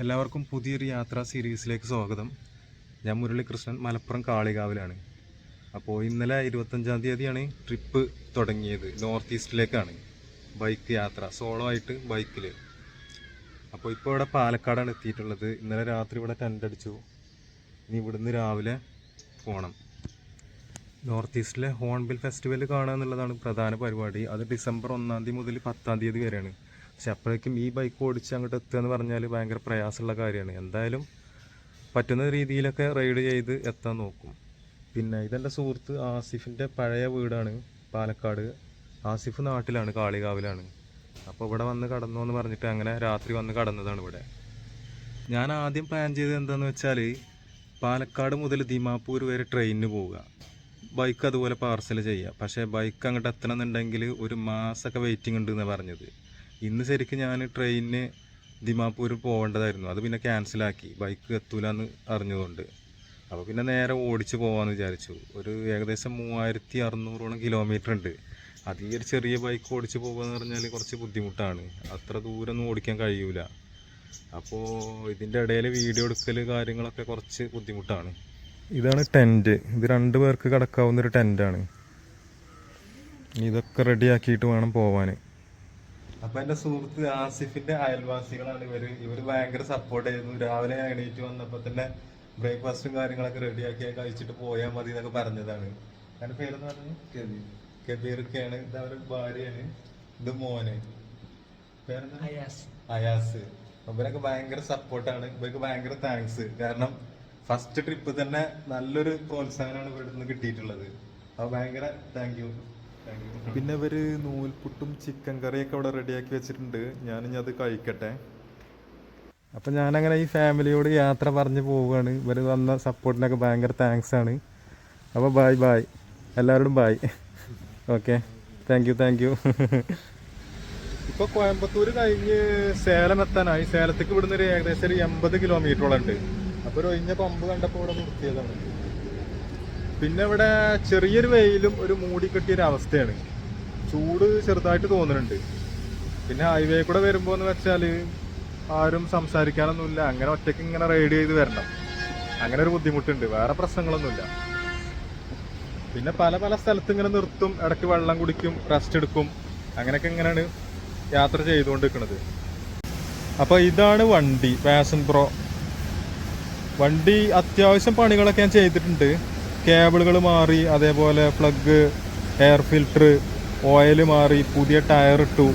എല്ലാവർക്കും പുതിയൊരു യാത്രാ സീരീസിലേക്ക് സ്വാഗതം. ഞാൻ മുരളികൃഷ്ണൻ, മലപ്പുറം കാളികാവിലാണ്. അപ്പോൾ ഇന്നലെ 25-ാം തീയതിയാണ് ട്രിപ്പ് തുടങ്ങിയത്. നോർത്ത് ഈസ്റ്റിലേക്കാണ് ബൈക്ക് യാത്ര, സോളോ ആയിട്ട് ബൈക്കിൽ. അപ്പോൾ ഇപ്പോൾ ഇവിടെ പാലക്കാടാണ് എത്തിയിട്ടുള്ളത്. ഇന്നലെ രാത്രി ഇവിടെ ടെൻ്റ് അടിച്ചു. ഇനി ഇവിടുന്ന് രാവിലെ പോകണം. നോർത്ത് ഈസ്റ്റിലെ ഹോൺബിൽ ഫെസ്റ്റിവൽ കാണുക എന്നുള്ളതാണ് പ്രധാന പരിപാടി. അത് ഡിസംബർ 1-ാം തീയതി മുതൽ 10-ാം തീയതി വരെയാണ്. പക്ഷെ അപ്പോഴേക്കും ഈ ബൈക്ക് ഓടിച്ച് അങ്ങോട്ട് എത്തുക എന്ന് പറഞ്ഞാൽ ഭയങ്കര പ്രയാസമുള്ള കാര്യമാണ്. എന്തായാലും പറ്റുന്ന രീതിയിലൊക്കെ റൈഡ് ചെയ്ത് എത്താൻ നോക്കും. പിന്നെ ഇതെൻ്റെ സുഹൃത്ത് ആസിഫിൻ്റെ പഴയ വീടാണ് പാലക്കാട്. ആസിഫ് നാട്ടിലാണ്, കാളികാവിലാണ്. അപ്പോൾ ഇവിടെ വന്ന് കടന്നു എന്ന് പറഞ്ഞിട്ട് അങ്ങനെ രാത്രി വന്ന് കടന്നതാണ് ഇവിടെ. ഞാൻ ആദ്യം പ്ലാൻ ചെയ്തത് എന്താണെന്ന് വെച്ചാൽ പാലക്കാട് മുതൽ ദിമാപൂർ വരെ ട്രെയിനിന് പോവുക, ബൈക്ക് അതുപോലെ പാർസൽ ചെയ്യുക. പക്ഷേ ബൈക്ക് അങ്ങോട്ട് എത്തണമെന്നുണ്ടെങ്കിൽ ഒരു മാസമൊക്കെ വെയിറ്റിംഗ് ഉണ്ട് എന്നാണ് പറഞ്ഞത്. ഇന്ന് ശരിക്കും ഞാൻ ട്രെയിനിന് ദിമാപൂർ പോകേണ്ടതായിരുന്നു. അത് പിന്നെ ക്യാൻസലാക്കി, ബൈക്ക് എത്തൂല എന്ന് അറിഞ്ഞതുകൊണ്ട്. അപ്പോൾ പിന്നെ നേരെ ഓടിച്ച് പോകാമെന്ന് വിചാരിച്ചു. ഒരു ഏകദേശം 3600ഓളം കിലോമീറ്റർ ഉണ്ട്. അത് ഈ ഒരു ചെറിയ ബൈക്ക് ഓടിച്ച് പോകുക എന്ന് പറഞ്ഞാൽ കുറച്ച് ബുദ്ധിമുട്ടാണ്. അത്ര ദൂരമൊന്നും ഓടിക്കാൻ കഴിയൂല. അപ്പോൾ ഇതിൻ്റെ ഇടയിൽ വീഡിയോ എടുക്കൽ കാര്യങ്ങളൊക്കെ കുറച്ച് ബുദ്ധിമുട്ടാണ്. ഇതാണ് ടെൻറ്റ്. ഇത് 2 പേർക്ക് കിടക്കാവുന്നൊരു ടെൻറ്റാണ്. ഇതൊക്കെ റെഡിയാക്കിയിട്ട് വേണം പോവാൻ. അപ്പം എൻ്റെ സുഹൃത്ത് ആസിഫിൻ്റെ അയൽവാസികളാണ് ഇവർ ഭയങ്കര സപ്പോർട്ട് ചെയ്യുന്നു. രാവിലെ എണീറ്റ് വന്നപ്പോൾ തന്നെ ബ്രേക്ക്ഫാസ്റ്റും കാര്യങ്ങളൊക്കെ റെഡിയാക്കി കഴിച്ചിട്ട് പോയാൽ മതി എന്നൊക്കെ പറഞ്ഞതാണ്. എൻ്റെ പേരെന്ന് പറഞ്ഞു കബീർക്കാണ്. ഇത് അവരുടെ ഭാര്യയാണ്, ഇത് മോന്. പേരെന്താ? അയാസ്. ഇവരൊക്കെ ഭയങ്കര സപ്പോർട്ടാണ്. ഇവർക്ക് ഭയങ്കര താങ്ക്സ്. കാരണം ഫസ്റ്റ് ട്രിപ്പ് തന്നെ നല്ലൊരു പ്രോത്സാഹനമാണ് ഇവരുടെ നിന്ന് കിട്ടിയിട്ടുള്ളത്. അപ്പോൾ ഭയങ്കര താങ്ക് യു. പിന്നെ ഇവർ നൂൽപുട്ടും ചിക്കൻ കറിയൊക്കെ അവിടെ റെഡിയാക്കി വെച്ചിട്ടുണ്ട്. ഞാനിനി അത് കഴിക്കട്ടെ. അപ്പം ഞാനങ്ങനെ ഈ ഫാമിലിയോട് യാത്ര പറഞ്ഞ് പോവുകയാണ്. ഇവർ വന്ന സപ്പോർട്ടിനൊക്കെ ഭയങ്കര താങ്ക്സ് ആണ്. അപ്പോൾ ബായ് എല്ലാവരോടും ബായ്. Okay, thank you. ഇപ്പോൾ കോയമ്പത്തൂർ കഴിഞ്ഞ് സേലം എത്താനായി. സേലത്തേക്ക് ഇവിടുന്ന് ഒരു ഏകദേശം ഒരു 80 കിലോമീറ്ററോളം ഉണ്ട്. അപ്പോൾ ഒരു ഒഴിഞ്ഞ പമ്പ് കണ്ടപ്പോൾ ഇവിടെ നിർത്തിയതാണ്. പിന്നെ ഇവിടെ ചെറിയൊരു വെയിലും ഒരു മൂടി കെട്ടിയൊരു അവസ്ഥയാണ്. ചൂട് ചെറുതായിട്ട് തോന്നുന്നുണ്ട്. പിന്നെ ഹൈവേ കൂടെ വരുമ്പോൾ എന്ന് വെച്ചാൽ ആരും സംസാരിക്കാനൊന്നുമില്ല. അങ്ങനെ ഒറ്റയ്ക്ക് ഇങ്ങനെ റൈഡ് ചെയ്ത് വരണം. അങ്ങനെ ഒരു ബുദ്ധിമുട്ടുണ്ട്. വേറെ പ്രശ്നങ്ങളൊന്നുമില്ല. പിന്നെ പല സ്ഥലത്ത് ഇങ്ങനെ നിർത്തും, ഇടയ്ക്ക് വെള്ളം കുടിക്കും, റെസ്റ്റ് എടുക്കും. അങ്ങനെയൊക്കെ ഇങ്ങനെയാണ് യാത്ര ചെയ്തുകൊണ്ടിരിക്കുന്നത്. അപ്പോൾ ഇതാണ് വണ്ടി, പാഷൻ പ്രോ വണ്ടി. അത്യാവശ്യം പണികളൊക്കെ ഞാൻ ചെയ്തിട്ടുണ്ട്. കേബിളുകൾ മാറി, അതേപോലെ പ്ലഗ്, എയർ ഫിൽറ്റർ, ഓയിൽ മാറി, പുതിയ ടയർ ഇട്ടു.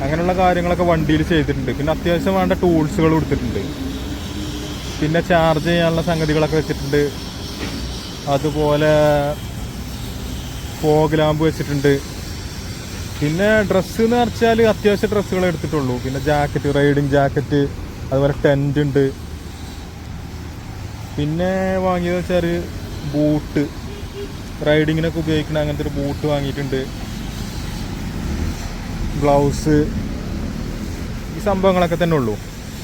അങ്ങനെയുള്ള കാര്യങ്ങളൊക്കെ വണ്ടിയിൽ ചെയ്തിട്ടുണ്ട്. പിന്നെ അത്യാവശ്യം വേണ്ട ടൂൾസുകൾ കൊടുത്തിട്ടുണ്ട്. പിന്നെ ചാർജ് ചെയ്യാനുള്ള സംഗതികളൊക്കെ വെച്ചിട്ടുണ്ട്. അതുപോലെ ഫോഗ് ലാമ്പ് വെച്ചിട്ടുണ്ട്. പിന്നെ ഡ്രസ്സ് എന്ന് വെച്ചാൽ അത്യാവശ്യം ഡ്രസ്സുകൾ എടുത്തിട്ടുള്ളൂ. പിന്നെ ജാക്കറ്റ്, റൈഡിങ് ജാക്കറ്റ്, അതുപോലെ ടെൻ്റ് ഉണ്ട്. പിന്നെ വാങ്ങിയത് വെച്ചാൽ ബൂട്ട്, റൈഡിങ്ങിനൊക്കെ ഉപയോഗിക്കുന്ന അങ്ങനത്തെ ഒരു ബൂട്ട് വാങ്ങിയിട്ടുണ്ട്. ഗ്ലൗസ്, ഈ സംഭവങ്ങളൊക്കെ തന്നെ ഉള്ളൂ.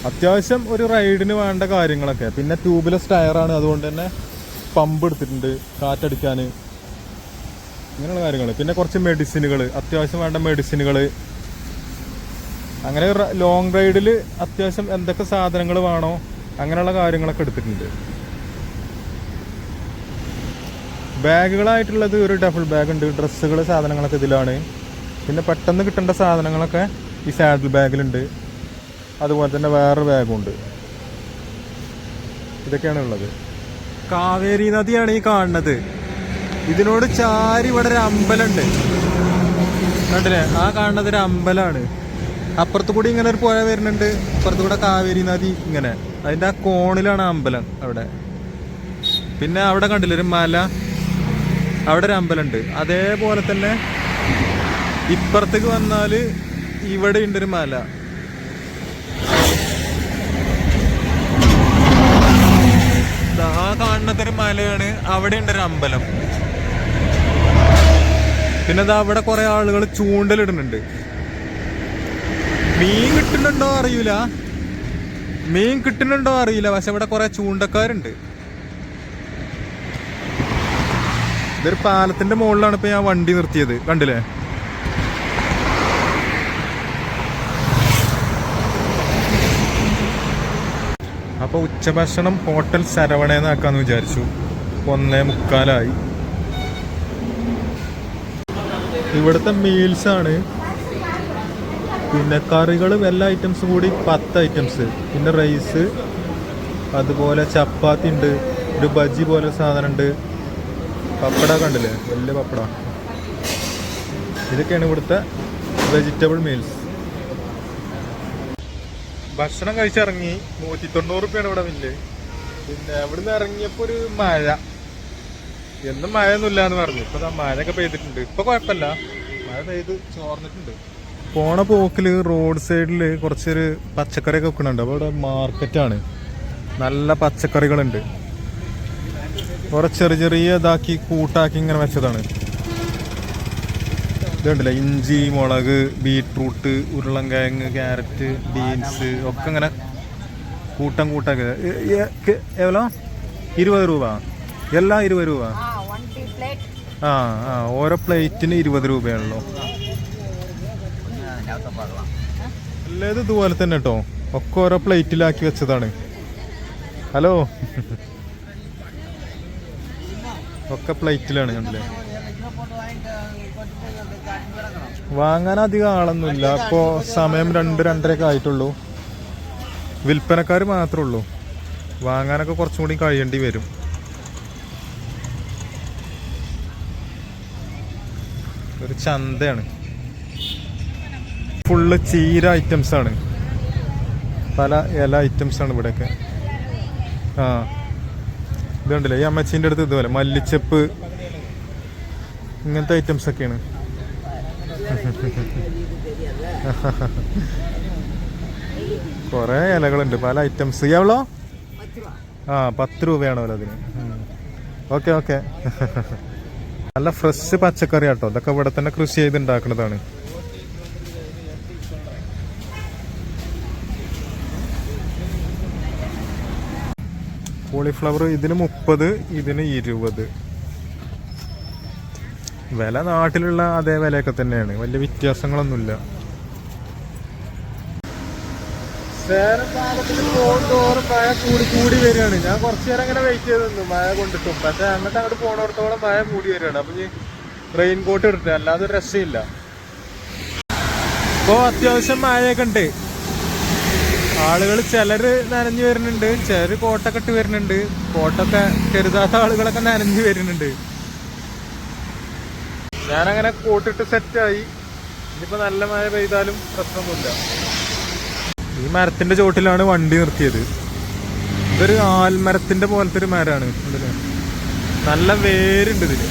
അത്യാവശ്യം ഒരു റൈഡിന് വേണ്ട കാര്യങ്ങളൊക്കെ. പിന്നെ ട്യൂബ്ലെസ് ടയറാണ്, അതുകൊണ്ട് തന്നെ പമ്പ് എടുത്തിട്ടുണ്ട് കാറ്റടിക്കാൻ, ഇങ്ങനെയുള്ള കാര്യങ്ങൾ. പിന്നെ കുറച്ച് മെഡിസിനുകൾ, അത്യാവശ്യം വേണ്ട മെഡിസിനുകൾ. അങ്ങനെ ലോങ് റൈഡിൽ അത്യാവശ്യം എന്തൊക്കെ സാധനങ്ങൾ വേണോ അങ്ങനെയുള്ള കാര്യങ്ങളൊക്കെ എടുത്തിട്ടുണ്ട്. ബാഗുകളായിട്ടുള്ളത് ഒരു ഡബിൾ ബാഗ് ഉണ്ട്. ഡ്രസ്സുകൾ, സാധനങ്ങളൊക്കെ ഇതിലാണ്. പിന്നെ പെട്ടെന്ന് കിട്ടേണ്ട സാധനങ്ങളൊക്കെ ഈ സാഡിൽ ബാഗിലുണ്ട്. അതുപോലെ തന്നെ വേറൊരു ബാഗും ഉണ്ട്. ഇതൊക്കെയാണ് ഉള്ളത്. കാവേരി നദിയാണ് ഈ കാണുന്നത്. ഇതിനോട് ചാരി ഇവിടെ ഒരു അമ്പലമുണ്ട്, കണ്ടില്ലേ? ആ കാണുന്നത് ഒരു അമ്പലമാണ്. അപ്പുറത്ത് കൂടി ഇങ്ങനെ ഒരു പുഴ വരുന്നുണ്ട്. അപ്പുറത്ത് കൂടെ കാവേരി നദി ഇങ്ങനെ, അതിൻ്റെ ആ കോണിലാണ് അമ്പലം അവിടെ. പിന്നെ അവിടെ കണ്ടില്ലേ ഒരു മല, അവിടെ ഒരു അമ്പലമുണ്ട്. അതേപോലെ തന്നെ ഇപ്പുറത്തേക്ക് വന്നാൽ ഇവിടെ ഉണ്ടൊരു മല. ആ കാണുന്നതൊരു മലയാണ്, അവിടെ ഉണ്ടൊരു അമ്പലം. പിന്നെ ഇതാ അവിടെ കുറെ ആളുകൾ ചൂണ്ടലിടുന്നുണ്ട്. മീൻ കിട്ടുന്നുണ്ടോ അറിയില്ല, പക്ഷെ ഇവിടെ കുറെ ചൂണ്ടക്കാരുണ്ട്. ഇതൊരു പാലത്തിന്റെ മുകളിലാണ് ഇപ്പൊ ഞാൻ വണ്ടി നിർത്തിയത്, കണ്ടില്ലേ? അപ്പോൾ ഉച്ചഭക്ഷണം ഹോട്ടൽ ശരവണേന്നാക്കാന്ന് വിചാരിച്ചു. 1:45. ഇവിടുത്തെ മീൽസാണ്. പിന്നെ കറികൾ എല്ലാ ഐറ്റംസും കൂടി 10 ഐറ്റംസ്. പിന്നെ റൈസ്, അതുപോലെ ചപ്പാത്തി ഉണ്ട്, ഒരു ബജി പോലെ സാധനം ഉണ്ട്, പപ്പട കണ്ടില്ലേ, വലിയ പപ്പട. ഇതൊക്കെയാണ് ഇവിടുത്തെ വെജിറ്റബിൾ മീൽസ്. ഭക്ഷണം കഴിച്ചിറങ്ങി 190 റുപ്യാണ് ഇവിടെ ബില്ല്. പിന്നെ ഇവിടുന്ന് ഇറങ്ങിയപ്പോൾ ഒരു മഴ, എന്നും മഴയൊന്നുമില്ല എന്ന് പറഞ്ഞു. ഇപ്പൊ മഴയൊക്കെ പെയ്തിട്ടുണ്ട്. ഇപ്പൊ കുഴപ്പമില്ല, മഴ പെയ്ത് ചോർന്നിട്ടുണ്ട്. പോണ പോക്കില് റോഡ് സൈഡില് കുറച്ചൊരു പച്ചക്കറിയൊക്കെ വെക്കുന്നുണ്ട്. അപ്പോൾ ഇവിടെ മാർക്കറ്റാണ്, നല്ല പച്ചക്കറികളുണ്ട്. കുറെ ചെറിയ ചെറിയ ഇതാക്കി കൂട്ടാക്കി ഇങ്ങനെ വെച്ചതാണ്. ഇതുണ്ടല്ലേ, ഇഞ്ചി, മുളക്, ബീട്രൂട്ട്, ഉരുളൻകിഴങ്ങ്, ക്യാരറ്റ്, ബീൻസ് ഒക്കെ ഇങ്ങനെ കൂട്ടം കൂട്ടാക്കി. എവ്വളോ? 20 രൂപ. എല്ലാം 20 രൂപ. ഓരോ പ്ലേറ്റിന് 20 രൂപയാണല്ലോ. അല്ലേത് ഇതുപോലെ തന്നെ കേട്ടോ, ഒക്കെ ഓരോ പ്ലേറ്റിലാക്കി വെച്ചതാണ്. ഹലോ, ഒക്കെ പ്ലേറ്റിലാണ് കണ്ടില്ലേ. വാങ്ങാൻ അധികം ആളൊന്നുമില്ല. അപ്പോ സമയം 2-2:30 ആയിട്ടുള്ളൂ. വിൽപ്പനക്കാർ മാത്രമേ ഉള്ളൂ. വാങ്ങാനൊക്കെ കുറച്ചും കൂടി കഴിയേണ്ടി വരും. ഒരു ചന്തയാണ്, ഫുള്ള് ചീര ഐറ്റംസ് ആണ്, പല ഇല ഐറ്റംസ് ആണ് ഇവിടെയൊക്കെ. ഇതുണ്ടല്ലേ, ഈ അമ്മച്ചീൻ്റെ അടുത്ത് ഇതുപോലെ മല്ലിച്ചപ്പ്, ഇങ്ങനത്തെ ഐറ്റംസ് ഒക്കെയാണ്. കൊറേ ഇലകളുണ്ട്, പല ഐറ്റംസ്. എവ്വളോ? 10 രൂപയാണോ അതിന്? Okay okay. നല്ല ഫ്രഷ് പച്ചക്കറി ആട്ടോ, ഇതൊക്കെ ഇവിടെ തന്നെ കൃഷി ചെയ്ത് ഉണ്ടാക്കുന്നതാണ്. കോളിഫ്ലവർ ഇതിന് 30, ഇതിന് 20. വില നാട്ടിലുള്ള അതേ വിലയൊക്കെ തന്നെയാണ്, വലിയ വ്യത്യാസങ്ങളൊന്നുമില്ല. പോകുന്നതോറും മഴ കൂടി വരികയാണ്. ഞാൻ കുറച്ചു നേരം അങ്ങനെ വെയിറ്റ് ചെയ്ത് നിന്നു മഴ കൊണ്ടിട്ടും. പക്ഷെ അങ്ങോട്ട് പോണോടത്തോളം മഴ കൂടി വരികയാണ്. അപ്പൊ ഈ റെയിൻ കോട്ട് ഇട്ടിട്ട് അല്ലാതെ ഒരു രക്ഷയില്ല. ഇപ്പൊ അത്യാവശ്യം മഴയൊക്കെ ഉണ്ട്. ആളുകൾ ചിലര് നനഞ്ഞു വരുന്നുണ്ട്, ചിലര് കോട്ടൊക്കെ ഇട്ട് വരുന്നുണ്ട്. കോട്ടൊക്കെ കരുതാത്ത ആളുകളൊക്കെ നനഞ്ഞു വരുന്നുണ്ട്. ഞാനങ്ങനെ കോട്ടിട്ട് സെറ്റായി. ഇനിയിപ്പോ നല്ല മഴ പെയ്താലും പ്രശ്നമൊന്നുമില്ല. ഈ മരത്തിന്റെ ചോട്ടിലാണ് വണ്ടി നിർത്തിയത്. ഇതൊരു ആൽമരത്തിന്റെ പോലത്തെ ഒരു മരമാണ്. നല്ല വേരുണ്ട് ഇതിന്.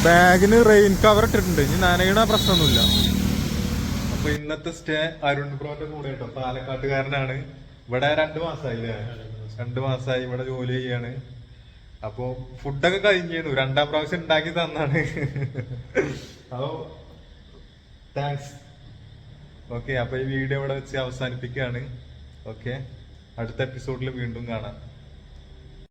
ബാഗിന് റെയിൻ കവർ ഇട്ടിട്ടുണ്ട്, ഇനി നനയണ പ്രശ്നമൊന്നുമില്ല. അപ്പൊ ഇന്നത്തെ സ്റ്റേ അരുൺ ബ്രോന്റെ കൂടെ കേട്ടോ, പാലക്കാട്ടുകാരനാണ്. ഇവിടെ 2 മാസമായില്ലേ, 2 മാസമായി ഇവിടെ ജോലി ചെയ്യാണ്. അപ്പൊ ഫുഡൊക്കെ കഴിഞ്ഞിരുന്നു, 2ാം പ്രാവശ്യം ഉണ്ടാക്കി തന്നാണ്. അപ്പൊ താങ്ക്സ്. ഓക്കെ, അപ്പൊ ഈ വീഡിയോ ഇവിടെ വെച്ച് അവസാനിപ്പിക്കുകയാണ്. ഓക്കെ, അടുത്ത എപ്പിസോഡിൽ വീണ്ടും കാണാം.